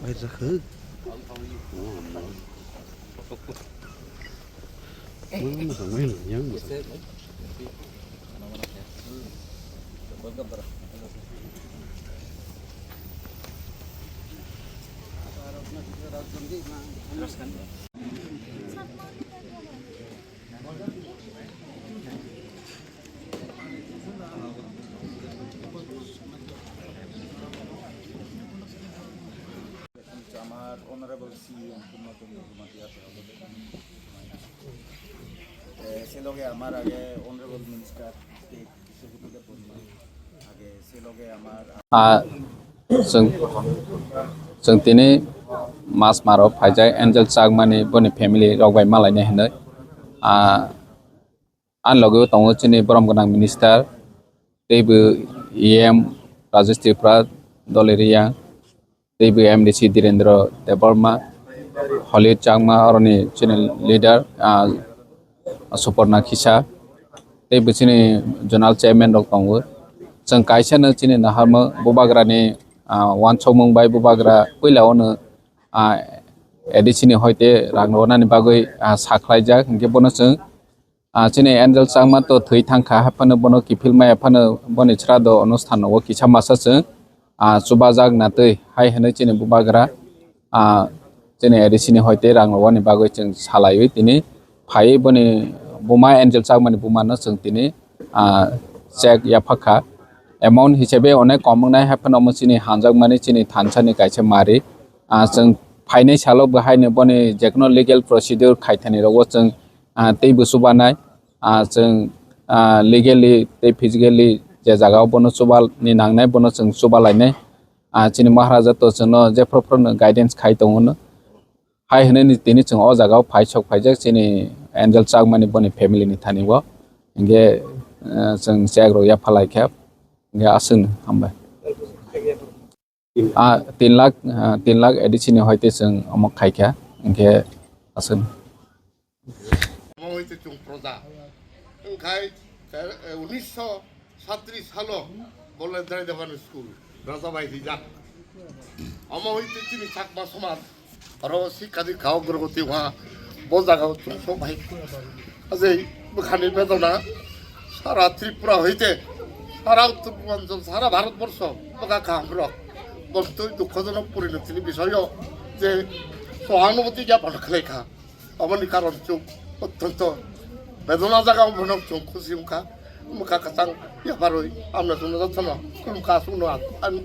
Bây giờ khứ mà thằng mấy nhớ mà আমার honourable CEM Purna jamatia se loge আমার আগে honourable minister state secretary Purna আগে se loge আমার जों दिनै मास माराव फायजाय एंजल चाकमानि बनि फेमिलि रावबाय मालायनो होनो आन लगेव दङ जोंनि बरमगोनां मिनिस्टार दैबो EM राजेश त्रिपुरा दलेरिया दैबो MDC धीरेन्द्र देवर्मा हलिउड चाकमा अरनि चैनल लीडर सुपर्णा खिसा दैबो जोंनि जोनाल चेयरमेन रक दङ जों कायसानो जोंनि नाहामो बुबाग्रानि वान सौमंबाय बुबाग्रा पहिलावनो एडिसिनि हयते रांनवानानि बागै साख्लायजाक इंके बनो जों जोंनि एंजल चाकमा तो थै थांखा हाफानो बनो किफिलमा हाफानो बनि श्राद्ध अनुष्ठानाव किसा मासा जों चुबाजाक नातै हाय होनो जोंनि बुबाग्रा जोंनि एडिसिनि हयते रांनवानि बागै जों सालायो दिनै फायै बनि बुमा एंजल चाकमानि बुमानो जों दिनै चेक याफाखा एमाउन्ट हिसाबै अनेक कमनाय हाफानो मोनसिनि हानजाक माने जोंनि थानसानि गायसे मारि जों फाइनाय सालो बाहायनो बनि जेखुनु लिगेल प्रसिडिउर खायथानि रावो जों दै बुसुबानाय जों लिगेलि दै फिजिकेलि जे जागाव बनो सुबालनि नांनाय बनो जों सुबालायनाय जोंनि महाराजा तो जोंनो जेफ्रफोरनो गाइडेन्स खाय दङनो हाय होनो दिनै जों अ जागाव फायसक फायजाक जोंनि एंजल चाकमानि बनि फेमिलिनि थानिव इंगे जों जाग्रो या फालायखेब इंगे आसन हामबाय 3 लाख एडिसिनि हयते जों अमक खायखा इंगे आसन হইতে চুং প্রজা ওখাই 1937 সালো বলে দাঁড়িয়ে দেবান স্কুল রাজাবাই হিজাক হইতে তিনি চাকমা সমাজ আরো শিক্ষা দীক্ষা অগ্রগতি হওয়া বজাগাও চুং সবাই আজই বখানি বেদনা সারা ত্রিপুরা হইতে সারা উত্তর পূর্বাঞ্চল সারা ভারতবর্ষ বগা কামরক বস্তু দুঃখজনক পরিণতির বিষয় যে সহানুভূতি জ্ঞাপন লেখা অমনি কারণ চুপ অত্যন্ত বেদনা জায়গা মনে চুপ খুশি মুখা মুখা কাচাং ইয়াপারই আমরা শুনে যাচ্ছ না কোন কাজ শুনো আমি